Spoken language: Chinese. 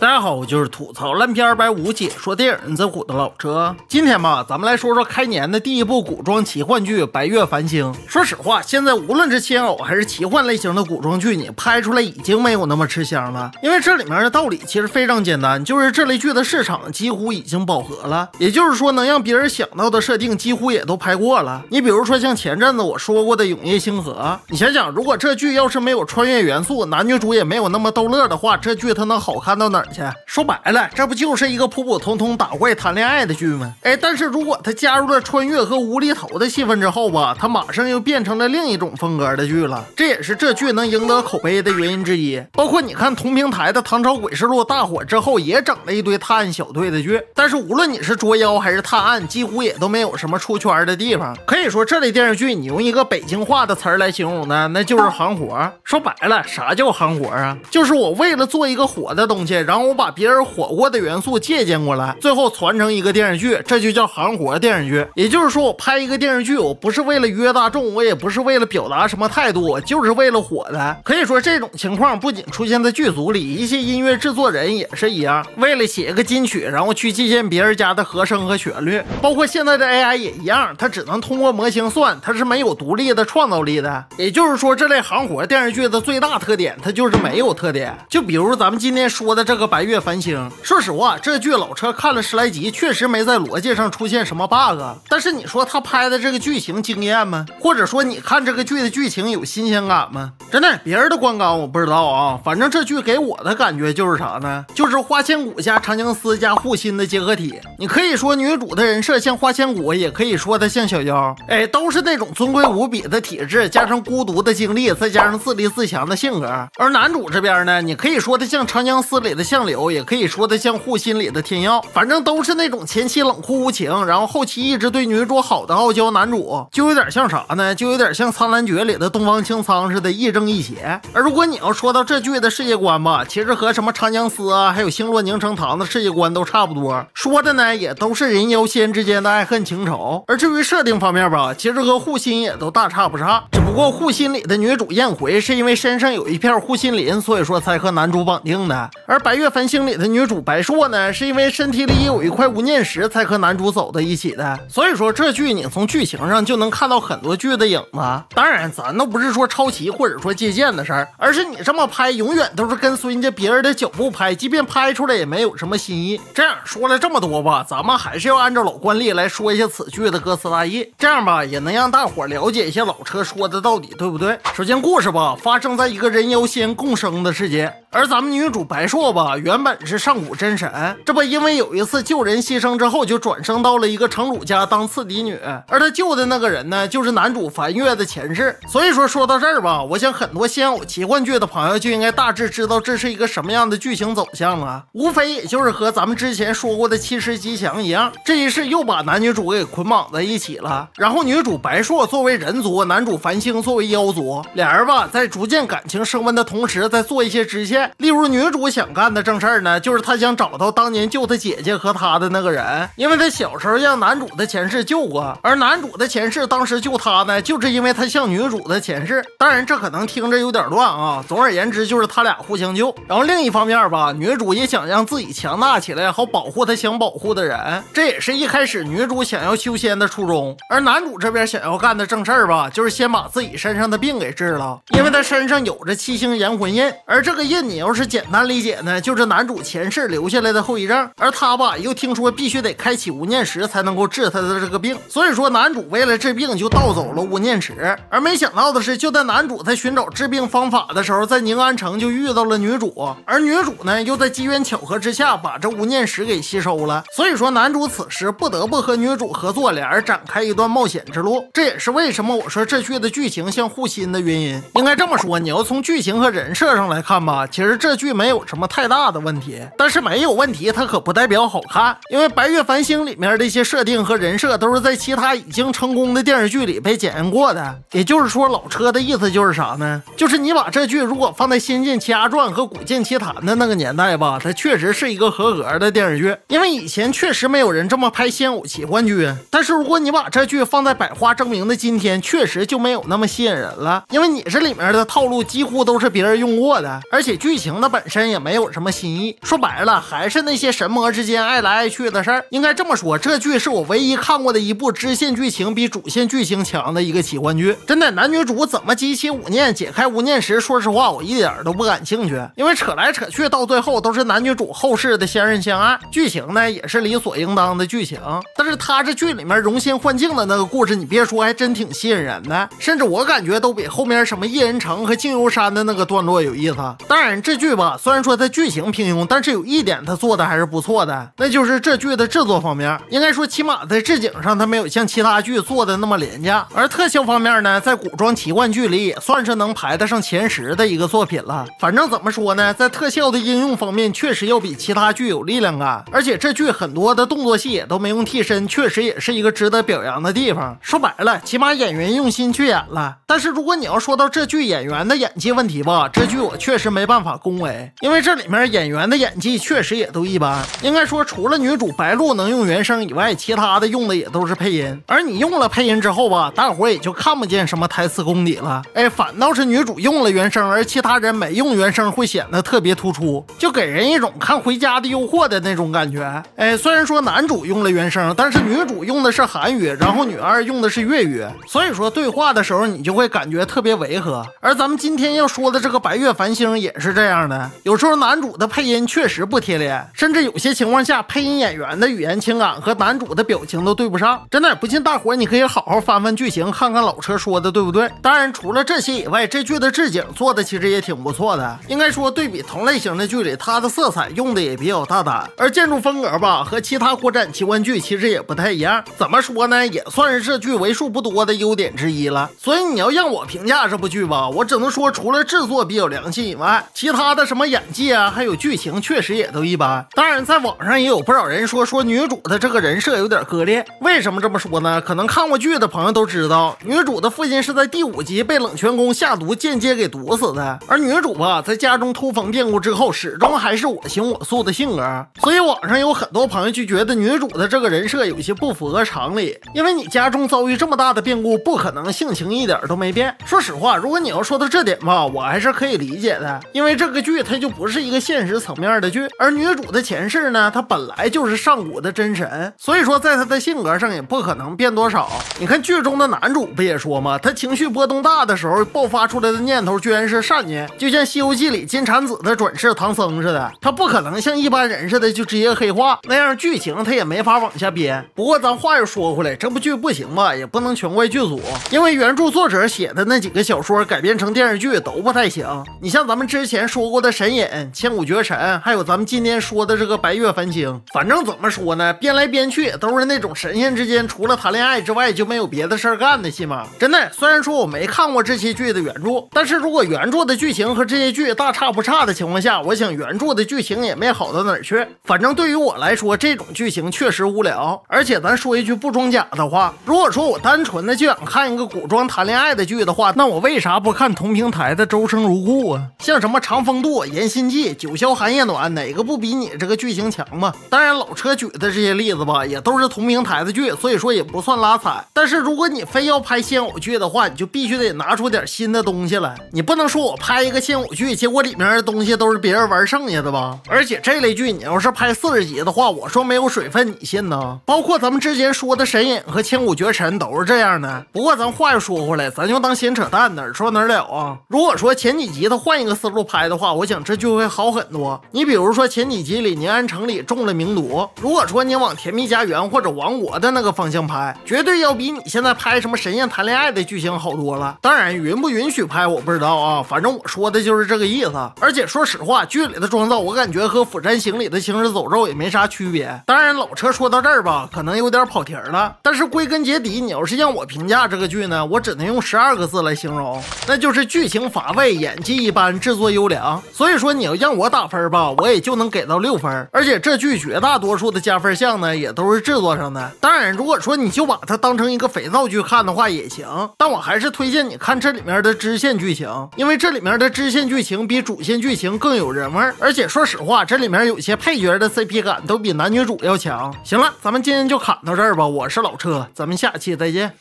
大家好，我就是吐槽烂片250解说电影这虎的老车。今天吧，咱们来说说开年的第一部古装奇幻剧《白月繁星》。说实话，现在无论是仙偶还是奇幻类型的古装剧，你拍出来已经没有那么吃香了。因为这里面的道理其实非常简单，就是这类剧的市场几乎已经饱和了。也就是说，能让别人想到的设定几乎也都拍过了。你比如说像前阵子我说过的《永夜星河》，你想想，如果这剧要是没有穿越元素，男女主也没有那么逗乐的话，这剧它能好看到哪儿去？说白了，这不就是一个普普通通打怪谈恋爱的剧吗？但是如果它加入了穿越和无厘头的戏份之后吧，它马上又变成了另一种风格的剧了。这也是这剧能赢得口碑的原因之一。包括你看同平台的《唐朝诡事录》大火之后，也整了一堆探案小队的剧，但是无论你是捉妖还是探案，几乎也都没有什么出圈的地方。可以说这类电视剧你用一个北京话的词儿来形容呢，那就是行活。说白了，啥叫行活啊？就是我为了做一个火的东西，然后我把别人火过的元素借鉴过来，最后传成一个电视剧，这就叫行活电视剧。也就是说，我拍一个电视剧，我不是为了愉悦大众，我也不是为了表达什么态度，我就是为了火的。可以说这种情况不仅出现在剧组里，一些音乐制作人也是一样，为了写个金曲，然后去借鉴别人家的和声和旋律。包括现在的 AI 也一样，它只能通过模型算，它是没有独立的创造力的。也就是说，这类行活电视剧的最大特点，它就是没有特点。就比如咱们今天说的这个《白月繁星》，说实话，这剧老车看了10来集，确实没在逻辑上出现什么 bug。但是你说他拍的这个剧情惊艳吗？或者说你看这个剧的剧情有新鲜感吗？真的，别人的观感我不知道啊，反正这剧给我的感觉就是啥呢？就是花千骨加长相思加护心的结合体。你可以说女主的人设像花千骨，也可以说她像小妖，都是那种尊贵无比的体质，加上孤独的经历，再加上自立自强的性格。而男主这边呢，你可以说他像长相思里的相柳，也可以说他像护心里的天耀，反正都是那种前期冷酷无情，然后后期一直对女主好的傲娇男主，就有点像啥呢？就有点像苍兰诀里的东方青苍似的亦正亦邪。而如果你要说到这剧的世界观吧，其实和什么长相思啊，还有星落凝成糖的世界观都差不多，说的呢也都是人妖仙之间的爱恨情仇。而至于设定方面吧，其实和护心也都大差不差，只不过护心里的女主燕回是因为身上有一片护心林，所以说才和男主绑定的。而白月繁星里的女主白硕呢，是因为身体里有一块无念石才和男主走到一起的。所以说这剧你从剧情上就能看到很多剧的影子。当然咱都不是说抄袭或者说借鉴的事儿，而是你这么拍永远都是跟随着别人的脚步拍，即便拍出来也没有什么新意。这样说了这么多吧，咱们还是要按照老惯例来说一下此剧的歌词大意，这样吧也能让大伙了解一下老车说的到底对不对。首先故事吧发生在一个人妖仙共生的世界，而咱们女主白硕吧原本是上古真神，这不因为有一次救人牺牲之后就转生到了一个城主家当次嫡女，而他救的那个人呢就是男主梵月的前世。所以说到这儿吧，我想很多仙偶奇幻剧的朋友就应该大致知道这是一个什么样的剧情走向了，无非也就是和咱们之前说过的七世吉祥一样，这一世又把男女主给捆绑在一起了。然后女主白硕作为人族，男主繁星作为妖族，俩人吧在逐渐感情升温的同时在做一些支线。例如女主想干的正事儿呢，就是她想找到当年救她姐姐和她的那个人，因为她小时候让男主的前世救过，而男主的前世当时救她呢，就是因为他像女主的前世。当然这可能听着有点乱啊，总而言之就是他俩互相救。然后另一方面吧，女主也想让自己强大起来，好保护她想保护的人，这也是一开始女主想要修仙的初衷。而男主这边想要干的正事儿吧，就是先把自己身上的病给治了，因为他身上有着7星炎魂印，而这个印你要是简单理解呢，就是男主前世留下来的后遗症，而他吧又听说必须得开启无念石才能够治他的这个病，所以说男主为了治病就盗走了无念石。而没想到的是，就在男主在寻找治病方法的时候，在宁安城就遇到了女主，而女主呢又在机缘巧合之下把这无念石给吸收了，所以说男主此时不得不和女主合作，俩人展开一段冒险之路。这也是为什么我说这剧的剧情像护心的原因。应该这么说，你要从剧情和人设上来看吧，其实这剧没有什么太大的问题，但是没有问题它可不代表好看，因为白月繁星里面的一些设定和人设都是在其他已经成功的电视剧里被检验过的。也就是说老车的意思就是啥呢，就是你把这剧如果放在仙剑奇侠传和古剑奇谭的那个年代吧，它确实是一个合格的电视剧，因为以前确实没有人这么拍仙偶奇幻剧。但是如果你把这剧放在百花争鸣的今天，确实就没有那么吸引人了，因为你这里面的套路几乎都是别人用过的，而且剧剧情的本身也没有什么新意，说白了还是那些神魔之间爱来爱去的事儿。应该这么说，这剧是我唯一看过的一部支线剧情比主线剧情强的一个奇幻剧。真的，男女主怎么集齐5念解开无念石，说实话我一点都不感兴趣，因为扯来扯去到最后都是男女主后世的相认相爱，剧情呢也是理所应当的剧情。但是他这剧里面容仙幻境的那个故事，你别说还真挺吸引人的，甚至我感觉都比后面什么夜人城和静幽山的那个段落有意思。当然这剧吧，虽然说它剧情平庸，但是有一点它做的还是不错的，那就是这剧的制作方面，应该说起码在置景上它没有像其他剧做的那么廉价，而特效方面呢，在古装奇幻剧里也算是能排得上前10的一个作品了。反正怎么说呢，在特效的应用方面确实要比其他剧有力量感，而且这剧很多的动作戏也都没用替身，确实也是一个值得表扬的地方。说白了，起码演员用心去演了。但是如果你要说到这剧演员的演技问题吧，这剧我确实没办法恭维，因为这里面演员的演技确实也都一般。应该说除了女主白鹿能用原声以外，其他的用的也都是配音，而你用了配音之后吧，大伙也就看不见什么台词功底了。反倒是女主用了原声，而其他人没用原声会显得特别突出，就给人一种看回家的诱惑的那种感觉。虽然说男主用了原声，但是女主用的是韩语，然后女二用的是粤语，所以说对话的时候你就会感觉特别违和。而咱们今天要说的这个白月繁星也是这样的，有时候男主的配音确实不贴脸，甚至有些情况下配音演员的语言情感和男主的表情都对不上。真的不信大伙你可以好好翻翻剧情，看看老车说的对不对。当然除了这些以外，这剧的置景做的其实也挺不错的，应该说对比同类型的剧里，它的色彩用的也比较大胆，而建筑风格吧和其他国产奇幻剧其实也不太一样。怎么说呢，也算是这剧为数不多的优点之一了。所以你要让我评价这部剧吧，我只能说除了制作比较良心以外，其他的什么演技啊还有剧情确实也都一般。当然在网上也有不少人说女主的这个人设有点割裂。为什么这么说呢？可能看过剧的朋友都知道，女主的父亲是在第5集被冷泉宫下毒间接给毒死的，而女主吧在家中突逢变故之后，始终还是我行我素的性格。所以网上有很多朋友就觉得女主的这个人设有些不符合常理，因为你家中遭遇这么大的变故，不可能性情一点都没变。说实话，如果你要说到这点吧，我还是可以理解的，因为这个剧它就不是一个现实层面的剧，而女主的前世呢，她本来就是上古的真神，所以说在她的性格上也不可能变多少。你看剧中的男主不也说吗？他情绪波动大的时候爆发出来的念头居然是善念，就像《西游记》里金蝉子的转世唐僧似的，他不可能像一般人似的就直接黑化，那样剧情他也没法往下编。不过咱话又说回来，这部剧不行吧，也不能全怪剧组，因为原著作者写的那几个小说改编成电视剧都不太行。你像咱们之前说过的神隐、千古绝尘，还有咱们今天说的这个白月繁星，反正怎么说呢，编来编去也都是那种神仙之间除了谈恋爱之外就没有别的事儿干的戏码。真的，虽然说我没看过这些剧的原著，但是如果原著的剧情和这些剧大差不差的情况下，我想原著的剧情也没好到哪儿去。反正对于我来说，这种剧情确实无聊。而且咱说一句不装假的话，如果说我单纯的就想看一个古装谈恋爱的剧的话，那我为啥不看同平台的周生如故啊？像什么长风渡、延心记、九霄寒夜暖，哪个不比你这个剧情强嘛？当然老车举的这些例子吧，也都是同平台的剧，所以说也不算拉踩。但是如果你非要拍仙偶剧的话，你就必须得拿出点新的东西来。你不能说我拍一个仙偶剧，结果里面的东西都是别人玩剩下的吧？而且这类剧你要是拍40集的话，我说没有水分你信呢？包括咱们之前说的神隐和千古绝尘都是这样的。不过咱话又说回来，咱就当闲扯淡，哪儿说哪儿了啊。如果说前几集他换一个思路拍的话，我想这就会好很多。你比如说前几集里宁安城里中了名毒，如果说你往甜蜜家园或者王国的那个方向拍，绝对要比你现在拍什么神仙谈恋爱的剧情好多了。当然允不允许拍我不知道啊，反正我说的就是这个意思。而且说实话，剧里的妆造我感觉和釜山行里的行尸走肉也没啥区别。当然老车说到这儿吧，可能有点跑题了，但是归根结底，你要是让我评价这个剧呢，我只能用12个字来形容，那就是剧情乏味，演技一般，制作优良。所以说你要让我打分吧，我也就能给到6分。而且这剧绝大多数的加分项呢，也都是制作上的。当然如果说你就把它当成一个肥皂剧看的话也行，但我还是推荐你看这里面的支线剧情，因为这里面的支线剧情比主线剧情更有人味儿。而且说实话，这里面有些配角的 CP 感都比男女主要强。行了，咱们今天就侃到这儿吧，我是老车，咱们下期再见。